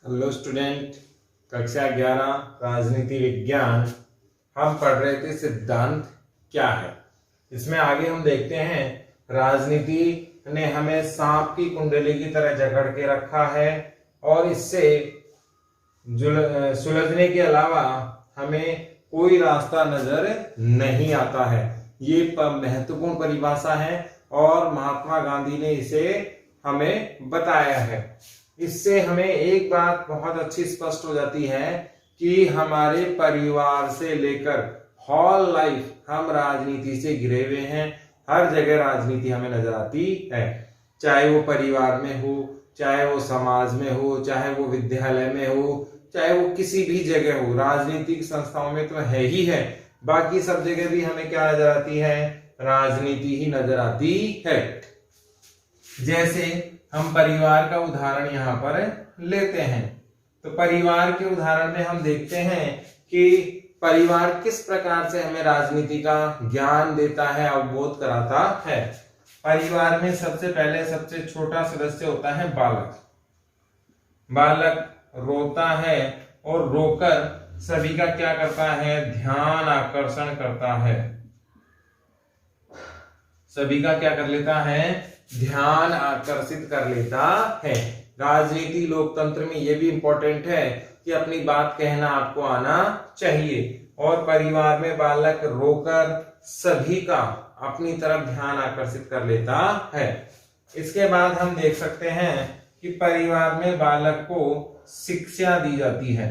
Hello student, कक्षा 11 राजनीति विज्ञान। हम पढ़ रहे थे सिद्धांत क्या है। इसमें आगे हम देखते हैं राजनीति ने हमें सांप की कुंडली की तरह जकड़ के रखा है और इससे सुलझने के अलावा हमें कोई रास्ता नजर नहीं आता है। ये महत्वपूर्ण परिभाषा है और महात्मा गांधी ने इसे हमें बताया है। इससे हमें एक बात बहुत अच्छी स्पष्ट हो जाती है कि हमारे परिवार से लेकर हॉल लाइफ हम राजनीति से घिरे हुए हैं। हर जगह राजनीति हमें नजर आती है, चाहे वो परिवार में हो, चाहे वो समाज में हो, चाहे वो विद्यालय में हो, चाहे वो किसी भी जगह हो। राजनीतिक संस्थाओं में तो है ही है, बाकी सब जगह भी हमें क्या नजर आती है? राजनीति ही नजर आती है। जैसे हम परिवार का उदाहरण यहाँ पर लेते हैं, तो परिवार के उदाहरण में हम देखते हैं कि परिवार किस प्रकार से हमें राजनीति का ज्ञान देता है, अवबोध कराता है। परिवार में सबसे पहले सबसे छोटा सदस्य होता है बालक। बालक रोता है और रोकर सभी का क्या करता है? ध्यान आकर्षण करता है। सभी का क्या कर लेता है? ध्यान आकर्षित कर लेता है। राजनीति लोकतंत्र में यह भी इंपॉर्टेंट है कि अपनी बात कहना आपको आना चाहिए। और परिवार में बालक रोकर सभी का अपनी तरफ ध्यान आकर्षित कर लेता है। इसके बाद हम देख सकते हैं कि परिवार में बालक को शिक्षा दी जाती है।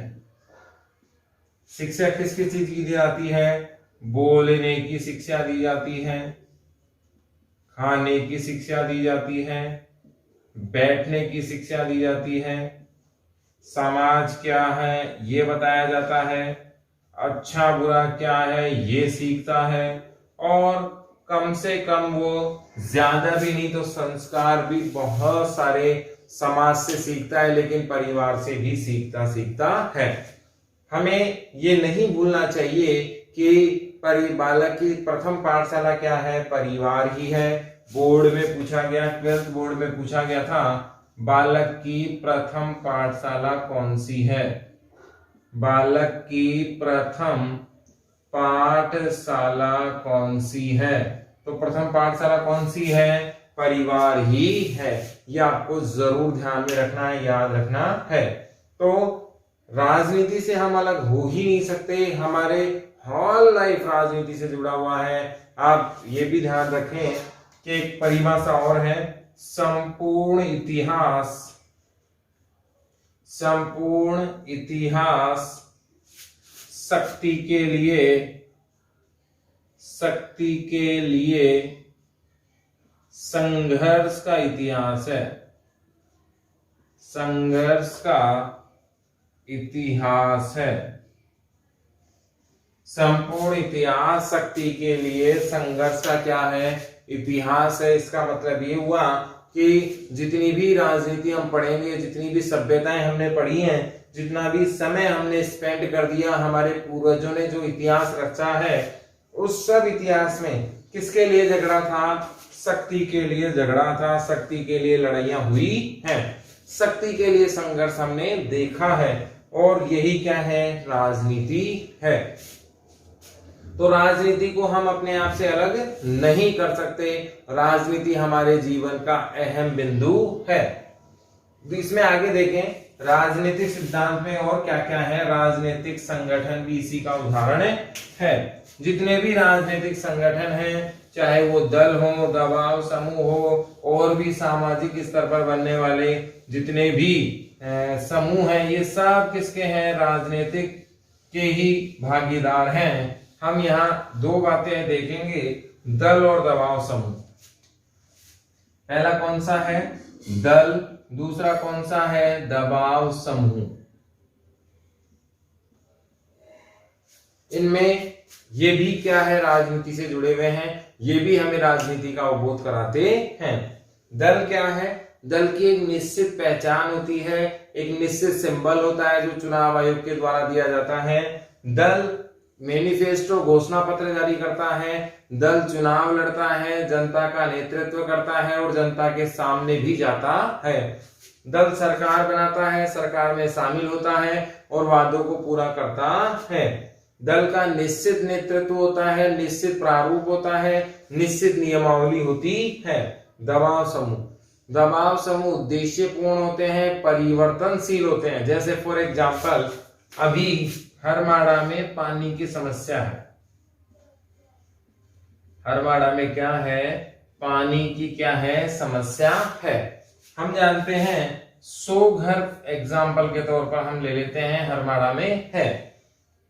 शिक्षा किस किस चीज की दी जाती है? बोलने की शिक्षा दी जाती है, खाने की शिक्षा दी जाती है, बैठने की शिक्षा दी जाती है, समाज क्या है ये बताया जाता है, अच्छा बुरा क्या है ये सीखता है, और कम से कम वो ज्यादा भी नहीं तो संस्कार भी बहुत सारे समाज से सीखता है, लेकिन परिवार से भी सीखता है। हमें ये नहीं भूलना चाहिए कि बालक की प्रथम पाठशाला क्या है? परिवार ही है। बोर्ड में पूछा गया, 12th बोर्ड में पूछा गया था, बालक की प्रथम पाठशाला कौन सी है? बालक की प्रथम पाठशाला कौन सी है? तो प्रथम पाठशाला कौन सी है? परिवार ही है। यह आपको जरूर ध्यान में रखना है, याद रखना है। तो राजनीति से हम अलग हो ही नहीं सकते। हमारे हॉल लाइफ राजनीति से जुड़ा हुआ है। आप ये भी ध्यान रखें कि एक परिभाषा और है, संपूर्ण इतिहास। संपूर्ण इतिहास शक्ति के लिए संघर्ष का इतिहास है। संघर्ष का इतिहास है। संपूर्ण इतिहास शक्ति के लिए संघर्ष का क्या है? इतिहास है। इसका मतलब ये हुआ कि जितनी भी राजनीति हम पढ़ेंगे, जितनी भी सभ्यताएं हमने पढ़ी हैं, जितना भी समय हमने स्पेंड कर दिया, हमारे पूर्वजों ने जो इतिहास रचा है, उस सब इतिहास में किसके लिए झगड़ा था? शक्ति के लिए झगड़ा था। शक्ति के लिए लड़ाइयां हुई हैं। शक्ति के लिए संघर्ष हमने देखा है, और यही क्या है? राजनीति है। तो राजनीति को हम अपने आप से अलग नहीं कर सकते। राजनीति हमारे जीवन का अहम बिंदु है। तो इसमें आगे देखें राजनीतिक सिद्धांत में और क्या क्या है। राजनीतिक संगठन भी इसी का उदाहरण है। जितने भी राजनीतिक संगठन हैं, चाहे वो दल हो, दबाव समूह हो, और भी सामाजिक स्तर पर बनने वाले जितने भी समूह हैं, ये सब किसके हैं? राजनीतिक के ही भागीदार हैं। हम यहाँ दो बातें देखेंगे, दल और दबाव समूह। पहला कौन सा है? दल। दूसरा कौन सा है? दबाव समूह। इनमें ये भी क्या है? राजनीति से जुड़े हुए हैं। ये भी हमें राजनीति का अवबोध कराते हैं। दल क्या है? दल की एक निश्चित पहचान होती है, एक निश्चित सिंबल होता है जो चुनाव आयोग के द्वारा दिया जाता है। दल मैनिफेस्टो घोषणा पत्र जारी करता है। दल चुनाव लड़ता है, जनता का नेतृत्व करता है और जनता के सामने भी जाता है। दल सरकार बनाता है, सरकार में शामिल होता है और वादों को पूरा करता है। दल का निश्चित नेतृत्व होता है, निश्चित प्रारूप होता है, निश्चित नियमावली होती है। दबाव समूह उद्देश्यपूर्ण होते हैं, परिवर्तनशील होते हैं। जैसे फॉर एग्जाम्पल अभी हरमाड़ा में पानी की समस्या है। हरमाड़ा में क्या है? पानी की क्या है? समस्या है। हम जानते हैं 100 घर एग्जाम्पल के तौर पर हम ले लेते हैं, हरमाड़ा में है।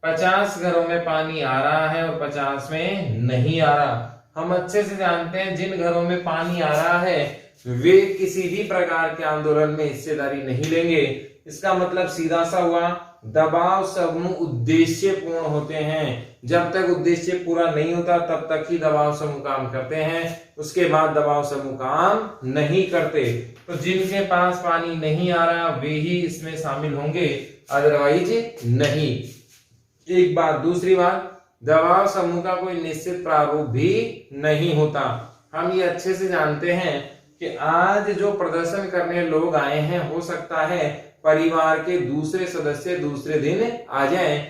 50 घरों में पानी आ रहा है और 50 में नहीं आ रहा। हम अच्छे से जानते हैं जिन घरों में पानी आ रहा है वे किसी भी प्रकार के आंदोलन में हिस्सेदारी नहीं लेंगे। इसका मतलब सीधा सा हुआ, दबाव समूह उद्देश्यपूर्ण होते हैं। जब तक उद्देश्य पूरा नहीं होता तब तक ही दबाव समूह काम करते हैं, उसके बाद दबाव समूह काम नहीं करते। तो जिनके पास पानी नहीं आ रहा वे ही इसमें शामिल होंगे, अदरवाइज नहीं। एक बात। दूसरी बात, दबाव समूह का कोई निश्चित प्रारूप भी नहीं होता। हम ये अच्छे से जानते हैं कि आज जो प्रदर्शन करने लोग आए हैं, हो सकता है परिवार के दूसरे सदस्य दूसरे दिन आ जाएं,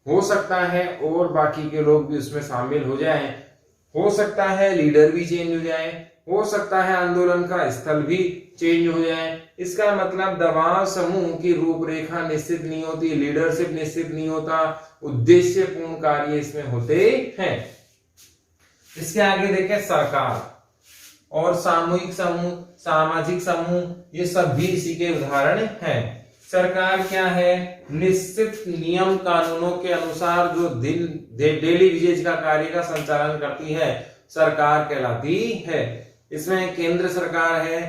हो सकता है और बाकी के लोग भी उसमें शामिल हो जाएं, हो सकता है लीडर भी चेंज हो जाए, हो सकता है आंदोलन का स्थल भी चेंज हो जाए। इसका मतलब दबाव समूह की रूपरेखा निश्चित नहीं होती, लीडरशिप निश्चित नहीं होता, उद्देश्यपूर्ण कार्य इसमें होते हैं। इसके आगे देखें सरकार और सामूहिक समूह, सामाजिक समूह, ये सब भी इसी के उदाहरण हैं। सरकार क्या है? निश्चित नियम कानूनों के अनुसार जो डेली विजेज का कार्य का संचालन करती है, सरकार कहलाती है। इसमें केंद्र सरकार है।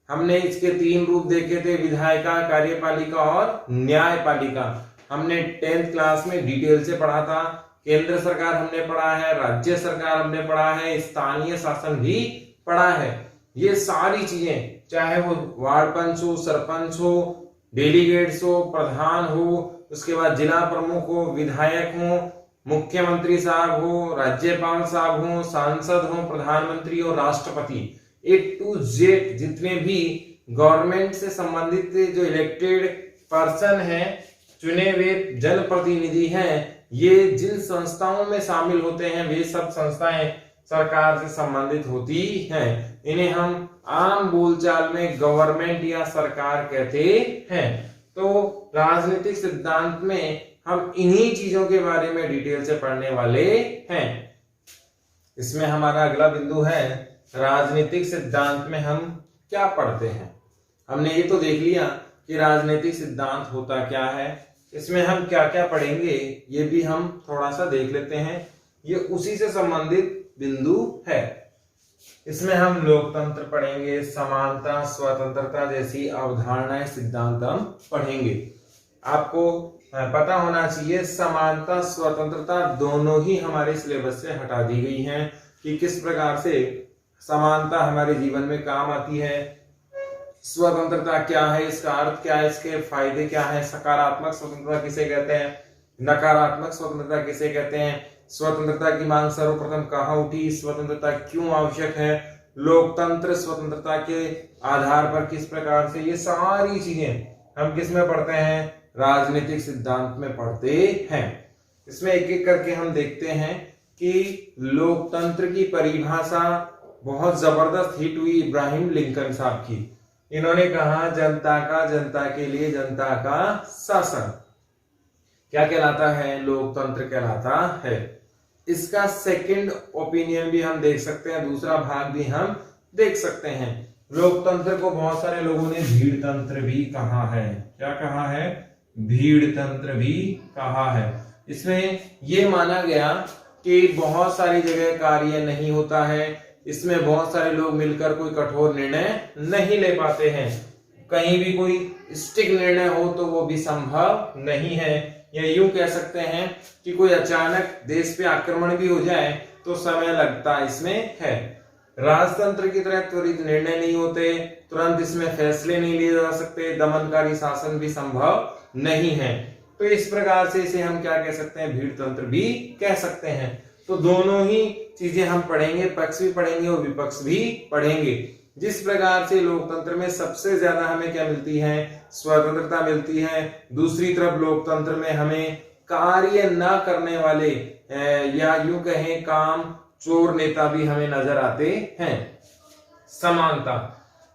हमने इसके 3 रूप देखे थे, विधायिका, कार्यपालिका और न्यायपालिका। हमने 10th क्लास में डिटेल से पढ़ा था। केंद्र सरकार हमने पढ़ा है, राज्य सरकार हमने पढ़ा है, स्थानीय शासन भी पढ़ा है। ये सारी चीजें, चाहे वो वार्ड पंच हो, सरपंच हो, डेलीगेट्स हो, प्रधान हो, उसके बाद जिला प्रमुख हो, विधायक हो, मुख्यमंत्री साहब हो, राज्यपाल साहब हो, सांसद हो, प्रधानमंत्री और राष्ट्रपति, A to Z जितने भी गवर्नमेंट से संबंधित जो इलेक्टेड पर्सन हैं, चुने हुए जनप्रतिनिधि हैं, ये जिन संस्थाओं में शामिल होते हैं वे सब संस्थाएं सरकार से संबंधित होती हैं। इन्हें हम आम बोलचाल में गवर्नमेंट या सरकार कहते हैं। तो राजनीतिक सिद्धांत में हम इन्हीं चीजों के बारे में डिटेल से पढ़ने वाले हैं। इसमें हमारा अगला बिंदु है, राजनीतिक सिद्धांत में हम क्या पढ़ते हैं। हमने ये तो देख लिया कि राजनीतिक सिद्धांत होता क्या है, इसमें हम क्या क्या पढ़ेंगे ये भी हम थोड़ा सा देख लेते हैं। ये उसी से संबंधित बिंदु है। इसमें हम लोकतंत्र पढ़ेंगे, समानता, स्वतंत्रता जैसी अवधारणाएं, सिद्धांत हम पढ़ेंगे। आपको पता होना चाहिए समानता, स्वतंत्रता दोनों ही हमारे सिलेबस से हटा दी गई हैं कि किस प्रकार से समानता हमारे जीवन में काम आती है, स्वतंत्रता क्या है, इसका अर्थ क्या है, इसके फायदे क्या है, सकारात्मक स्वतंत्रता किसे कहते हैं, नकारात्मक स्वतंत्रता किसे कहते हैं, स्वतंत्रता की मांग सर्वप्रथम कहाँ उठी, स्वतंत्रता क्यों आवश्यक है, लोकतंत्र स्वतंत्रता के आधार पर किस प्रकार से, ये सारी चीजें हम किस में पढ़ते हैं, राजनीतिक सिद्धांत में पढ़ते हैं। इसमें एक एक करके हम देखते हैं कि लोकतंत्र की परिभाषा बहुत जबरदस्त हिट हुई इब्राहिम लिंकन साहब की। इन्होंने कहा जनता का, जनता के लिए, जनता का शासन क्या कहलाता है, लोकतंत्र कहलाता है। इसका सेकंड ओपिनियन भी हम देख सकते हैं, दूसरा भाग भी हम देख सकते हैं। लोकतंत्र को बहुत सारे लोगों ने भीड़ तंत्र भी कहा है। क्या कहा है, भीड़ तंत्र भी कहा है। इसमें यह माना गया कि बहुत सारी जगह कार्य नहीं होता है, इसमें बहुत सारे लोग मिलकर कोई कठोर निर्णय नहीं ले पाते हैं, कहीं भी कोई स्टिक निर्णय हो तो वो भी संभव नहीं है। या यूं कह सकते हैं कि कोई अचानक देश पे आक्रमण भी हो जाए तो समय लगता इसमें है। राजतंत्र की तरह त्वरित निर्णय नहीं होते, तुरंत इसमें फैसले नहीं लिए जा सकते, दमनकारी शासन भी संभव नहीं है। तो इस प्रकार से इसे हम क्या कह सकते हैं, भीड़ तंत्र भी कह सकते हैं। तो दोनों ही चीजें हम पढ़ेंगे, पक्ष भी पढ़ेंगे और विपक्ष भी पढ़ेंगे। जिस प्रकार से लोकतंत्र में सबसे ज्यादा हमें क्या मिलती है, स्वतंत्रता मिलती है, दूसरी तरफ लोकतंत्र में हमें कार्य न करने वाले या यूं कहें काम चोर नेता भी हमें नजर आते हैं। समानता,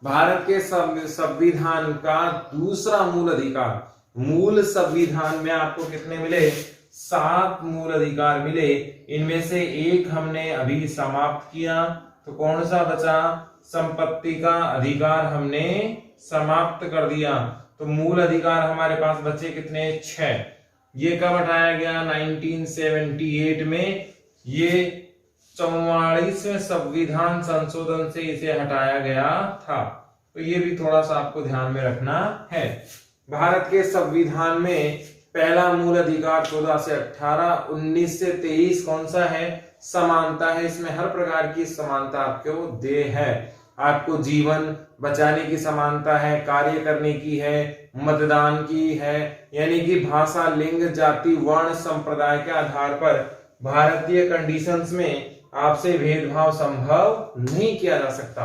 भारत के संविधान का दूसरा मूल अधिकार, मूल संविधान में आपको कितने मिले, 7 मूल अधिकार मिले, इनमें से एक हमने अभी समाप्त किया, तो कौन सा बचा, संपत्ति का अधिकार हमने समाप्त कर दिया। तो मूल अधिकार हमारे पास बचे कितने, 6। ये कब हटाया गया, 1978 में, ये 44वें संविधान संशोधन से इसे हटाया गया था। तो ये भी थोड़ा सा आपको ध्यान में रखना है। भारत के संविधान में पहला मूल अधिकार 14 से 18, 19 से 23 कौन सा है, समानता है। इसमें हर प्रकार की समानता आपको दे है। आपको जीवन बचाने की समानता है, कार्य करने की है, मतदान की है, यानी कि भाषा, लिंग, जाति, वर्ण, संप्रदाय के आधार पर भारतीय कंडीशंस में आपसे भेदभाव संभव नहीं किया जा सकता।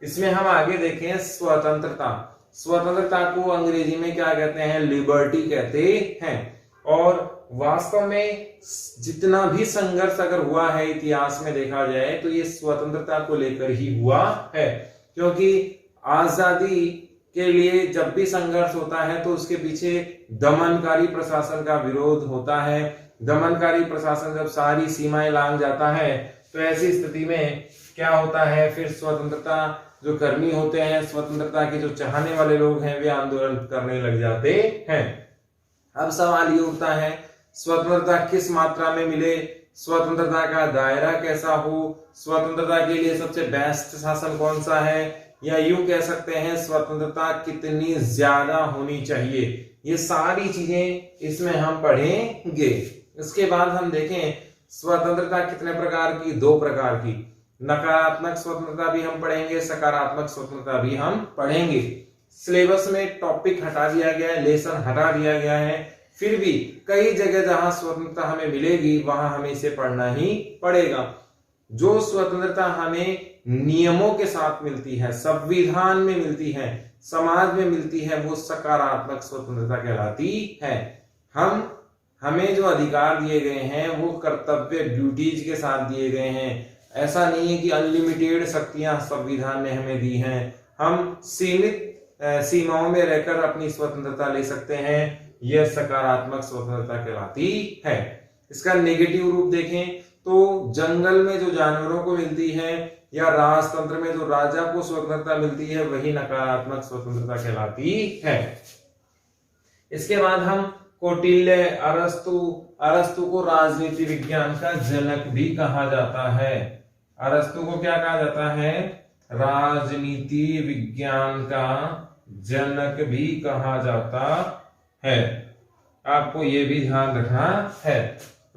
इसमें हम आगे देखें स्वतंत्रता। स्वतंत्रता को अंग्रेजी में क्या कहते हैं, लिबर्टी कहते हैं। और वास्तव में जितना भी संघर्ष अगर हुआ है इतिहास में देखा जाए तो ये स्वतंत्रता को लेकर ही हुआ है, क्योंकि आजादी के लिए जब भी संघर्ष होता है तो उसके पीछे दमनकारी प्रशासन का विरोध होता है। दमनकारी प्रशासन जब सारी सीमाएं लांघ जाता है तो ऐसी स्थिति में क्या होता है, फिर स्वतंत्रता जो कर्मी होते हैं, स्वतंत्रता के जो चाहने वाले लोग हैं, वे आंदोलन करने लग जाते हैं। अब सवाल ये उठता है, स्वतंत्रता किस मात्रा में मिले, स्वतंत्रता का दायरा कैसा हो, स्वतंत्रता के लिए सबसे बेस्ट शासन कौन सा है, या यूं कह सकते हैं स्वतंत्रता कितनी ज्यादा होनी चाहिए। ये सारी चीजें इसमें हम पढ़ेंगे। इसके बाद हम देखें स्वतंत्रता कितने प्रकार की, 2 प्रकार की। नकारात्मक स्वतंत्रता भी हम पढ़ेंगे, सकारात्मक स्वतंत्रता भी हम पढ़ेंगे। सिलेबस में टॉपिक हटा दिया गया है, लेसन हटा दिया गया है, फिर भी कई जगह जहां स्वतंत्रता हमें मिलेगी वहां हमें इसे पढ़ना ही पड़ेगा। जो स्वतंत्रता हमें नियमों के साथ मिलती है, संविधान में मिलती है, समाज में मिलती है, वो सकारात्मक स्वतंत्रता कहलाती है। हमें जो अधिकार दिए गए हैं वो कर्तव्य, ड्यूटीज के साथ दिए गए हैं। ऐसा नहीं है कि अनलिमिटेड शक्तियां संविधान ने हमें दी हैं। हम सीमित सीमाओं में रहकर अपनी स्वतंत्रता ले सकते हैं। यह सकारात्मक स्वतंत्रता कहलाती है। इसका नेगेटिव रूप देखें तो जंगल में जो जानवरों को मिलती है या राजतंत्र में जो राजा को स्वतंत्रता मिलती है वही नकारात्मक स्वतंत्रता कहलाती है। इसके बाद हम कौटिल्य, अरस्तु को राजनीति विज्ञान का जनक भी कहा जाता है। अरस्तु को क्या कहा जाता है, राजनीति विज्ञान का जनक भी कहा जाता है। आपको यह भी ध्यान रखना है।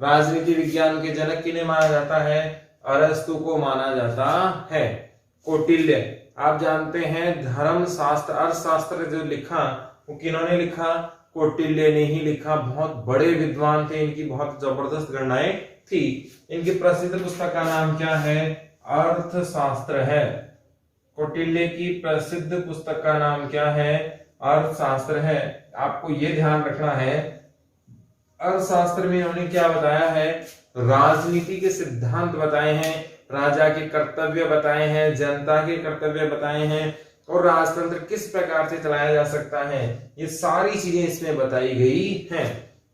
राजनीति विज्ञान के जनक किन्हें माना जाता है, अरस्तु को माना जाता है। कौटिल्य, आप जानते हैं धर्म शास्त्र, अर्थशास्त्र जो लिखा वो किन्होंने लिखा, कौटिल्य ने ही लिखा। बहुत बड़े विद्वान थे, इनकी बहुत जबरदस्त गणनाएं थी। इनकी प्रसिद्ध पुस्तक का नाम क्या है, अर्थशास्त्र है। कौटिल्य की प्रसिद्ध पुस्तक का नाम क्या है, अर्थशास्त्र है। आपको यह ध्यान रखना है, अर्थशास्त्र में इन्होंने क्या बताया है, राजनीति के सिद्धांत बताए हैं, राजा के कर्तव्य बताए हैं, जनता के कर्तव्य बताए हैं, और राजतंत्र किस प्रकार से चलाया जा सकता है, ये सारी चीजें इसमें बताई गई हैं।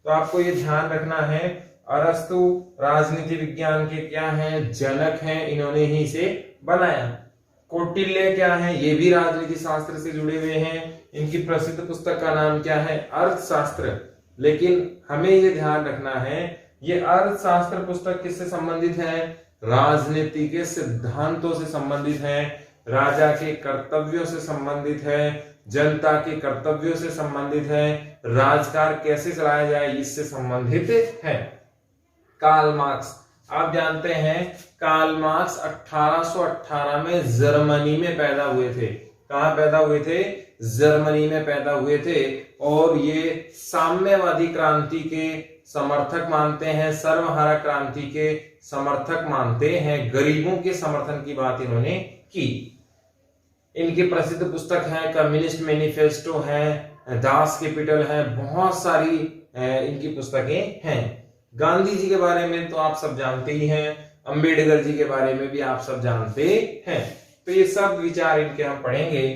तो आपको ये ध्यान रखना है, अरस्तु राजनीति विज्ञान के क्या हैं, जनक हैं, इन्होंने ही इसे बनाया। कौटिल्य क्या है, ये भी राजनीति शास्त्र से जुड़े हुए हैं। इनकी प्रसिद्ध पुस्तक का नाम क्या है, अर्थशास्त्र। लेकिन हमें ये ध्यान रखना है, ये अर्थशास्त्र पुस्तक किससे संबंधित है, राजनीति के सिद्धांतों से संबंधित है, राजा के कर्तव्यों से संबंधित है, जनता के कर्तव्यों से संबंधित है, राजकाज कैसे चलाया जाए इससे संबंधित है। कार्ल मार्क्स, आप जानते हैं कार्ल मार्क्स 1818 में जर्मनी में पैदा हुए थे। कहां पैदा हुए थे, जर्मनी में पैदा हुए थे। और ये साम्यवादी क्रांति के समर्थक मानते हैं, सर्वहारा क्रांति के समर्थक मानते हैं, गरीबों के समर्थन की बात इन्होंने की। इनकी प्रसिद्ध पुस्तक है कम्युनिस्ट मैनिफेस्टो है, दास कैपिटल है, बहुत सारी इनकी पुस्तकें हैं। गांधी जी के बारे में तो आप सब जानते ही हैं, अंबेडकर जी के बारे में भी आप सब जानते हैं। तो ये सब विचार इनके हम पढ़ेंगे।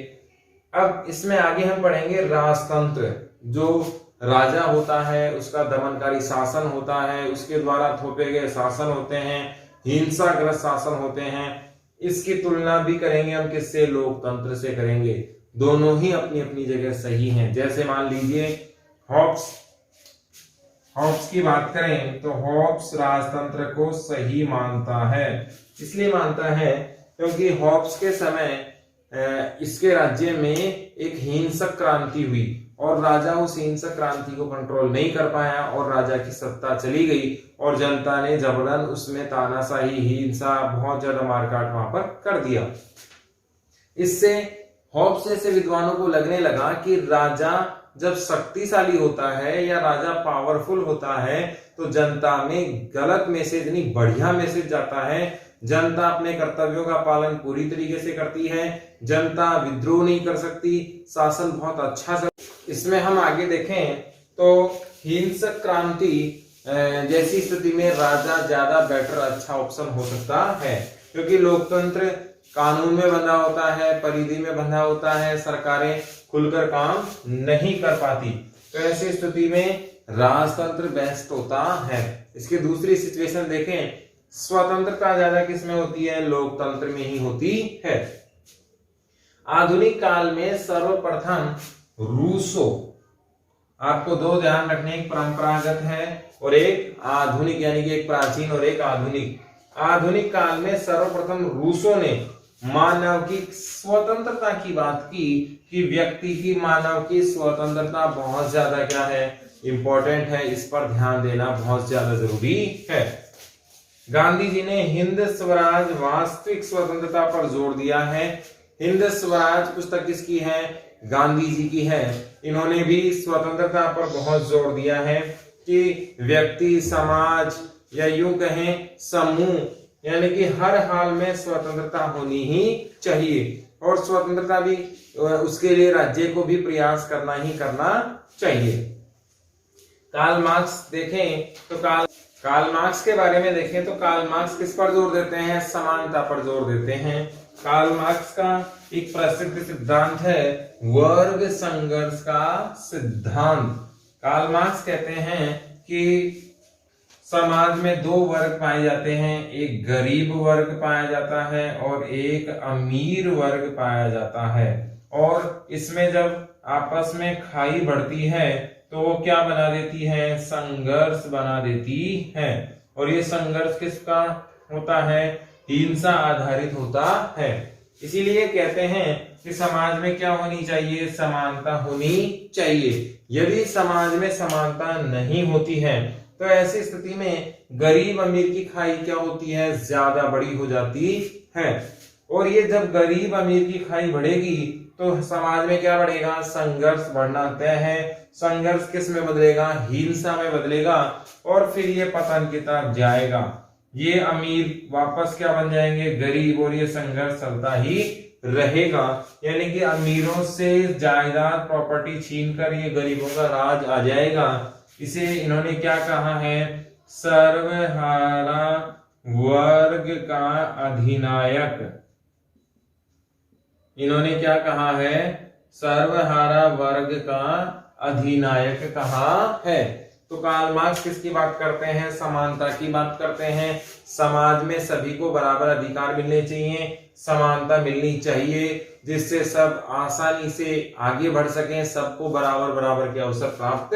अब इसमें आगे हम पढ़ेंगे राजतंत्र, जो राजा होता है उसका दमनकारी शासन होता है, उसके द्वारा थोपे गए शासन होते हैं, हिंसाग्रस्त शासन होते हैं। इसकी तुलना भी करेंगे हम किससे? लोकतंत्र से करेंगे। दोनों ही अपनी अपनी जगह सही हैं। जैसे मान लीजिए हॉब्स की बात करें तो हॉब्स राजतंत्र को सही मानता है। इसलिए मानता है क्योंकि हॉब्स के समय इसके राज्य में एक हिंसक क्रांति हुई और राजा उस हिंसक क्रांति को कंट्रोल नहीं कर पाया और राजा की सत्ता चली गई और जनता ने जबरन उसमें तानाशाही, हिंसा, बहुत ज्यादा मारकाट वहां पर कर दिया। इससे हॉब्स जैसे विद्वानों को लगने लगा कि राजा जब शक्तिशाली होता है या राजा पावरफुल होता है तो जनता में गलत मैसेज नहीं, बढ़िया मैसेज जाता है। जनता अपने कर्तव्यों का पालन पूरी तरीके से करती है, जनता विद्रोह नहीं कर सकती, शासन बहुत अच्छा चल। इसमें हम आगे देखें तो हिंसक क्रांति जैसी स्थिति में राजा ज्यादा बेटर, अच्छा ऑप्शन हो सकता है, क्योंकि लोकतंत्र कानून में बंधा होता है, परिधि में बंधा होता है, सरकारें खुलकर काम नहीं कर पाती। तो ऐसी स्थिति में राजतंत्र बेस्ट होता है। इसकी दूसरी सिचुएशन देखें, स्वतंत्रता ज्यादा किसमें होती है? लोकतंत्र में ही होती है। आधुनिक काल में सर्वप्रथम रूसो, आपको दो ध्यान रखने, एक परंपरागत है और एक आधुनिक, यानी कि एक प्राचीन और एक आधुनिक। आधुनिक काल में सर्वप्रथम रूसो ने मानव की स्वतंत्रता की बात की कि व्यक्ति की, मानव की स्वतंत्रता बहुत ज्यादा क्या है? इंपॉर्टेंट है, इस पर ध्यान देना बहुत ज्यादा जरूरी है। गांधी जी ने हिंद स्वराज वास्तविक स्वतंत्रता पर जोर दिया है। हिंद स्वराज पुस्तक किसकी है? गांधी जी की है। इन्होंने भी स्वतंत्रता पर बहुत जोर दिया है कि व्यक्ति, समाज या यूं कहें समूह, यानी कि हर हाल में स्वतंत्रता होनी ही चाहिए और स्वतंत्रता भी उसके लिए राज्य को भी प्रयास करना ही करना चाहिए। कार्ल मार्क्स देखें तो कार्ल मार्क्स के बारे में देखें तो कार्ल मार्क्स किस पर जोर देते हैं? समानता पर जोर देते हैं। कार्ल मार्क्स का एक प्रसिद्ध सिद्धांत है वर्ग संघर्ष का सिद्धांत। कार्ल मार्क्स कहते हैं कि समाज में दो वर्ग पाए जाते हैं, एक गरीब वर्ग पाया जाता है और एक अमीर वर्ग पाया जाता है, और इसमें जब आपस में खाई बढ़ती है तो वो क्या बना देती है? संघर्ष बना देती है। और ये संघर्ष किसका होता है? हिंसा आधारित होता है। इसीलिए कहते हैं कि समाज में क्या होनी चाहिए? समानता होनी चाहिए। यदि समाज में समानता नहीं होती है तो ऐसी स्थिति में गरीब अमीर की खाई क्या होती है? ज्यादा बड़ी हो जाती है। और ये जब गरीब अमीर की खाई बढ़ेगी तो समाज में क्या बढ़ेगा? संघर्ष बढ़ना तय है। संघर्ष किस में बदलेगा? हिंसा में बदलेगा और फिर ये पतन की तरफ जाएगा। ये अमीर वापस क्या बन जाएंगे? गरीब, और ये संघर्ष चलता ही रहेगा। यानी कि अमीरों से जायदाद, प्रॉपर्टी छीनकर ये गरीबों का राज आ जाएगा। इसे इन्होंने क्या कहा है? सर्वहारा वर्ग का अधिनायक। इन्होंने क्या कहा है? सर्वहारा वर्ग का अधिनायक कहा है। तो कार्ल मार्क्स किसकी बात करते हैं? समानता की बात करते हैं। समाज में सभी को बराबर अधिकार मिलने चाहिए, समानता मिलनी चाहिए, जिससे सब आसानी से आगे बढ़ सकें, सबको बराबर बराबर के अवसर प्राप्त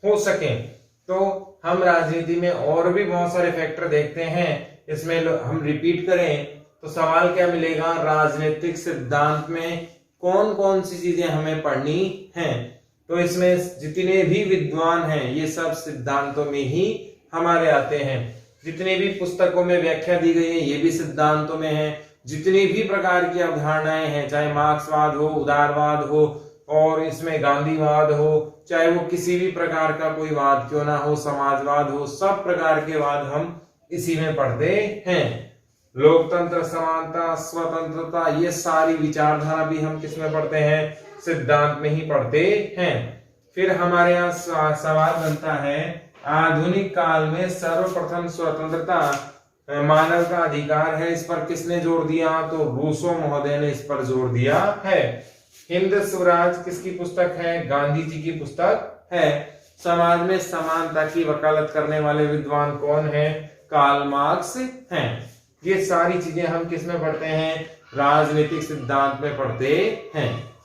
हो सकें। तो हम राजनीति में और भी बहुत सारे फैक्टर देखते हैं। इसमें हम रिपीट करें तो सवाल क्या मिलेगा? राजनीतिक सिद्धांत में कौन कौन सी चीजें हमें पढ़नी हैं? तो इसमें जितने भी विद्वान हैं ये सब सिद्धांतों में ही हमारे आते हैं। जितने भी पुस्तकों में व्याख्या दी गई है ये भी सिद्धांतों में है। जितनी भी प्रकार की अवधारणाएं हैं, चाहे मार्क्सवाद हो, उदारवाद हो और इसमें गांधीवाद हो, चाहे वो किसी भी प्रकार का कोई वाद क्यों ना हो, समाजवाद हो, सब प्रकार के वाद हम इसी में पढ़ते हैं। लोकतंत्र, समानता, स्वतंत्रता, ये सारी विचारधारा भी हम किस में पढ़ते हैं? सिद्धांत में ही पढ़ते हैं। फिर हमारे यहाँ सवाल बनता है, आधुनिक काल में सर्वप्रथम स्वतंत्रता मानव का अधिकार है, इस पर किसने जोर दिया? तो रूसो महोदय ने इस पर जोर दिया है। हिंद स्वराज किसकी पुस्तक है? गांधी जी की पुस्तक है। समाज में समानता की वकालत करने वाले विद्वान कौन है? कार्ल मार्क्स हैं। ये सारी चीजें हम किस में पढ़ते हैं? राजनीतिक सिद्धांत में पढ़ते हैं।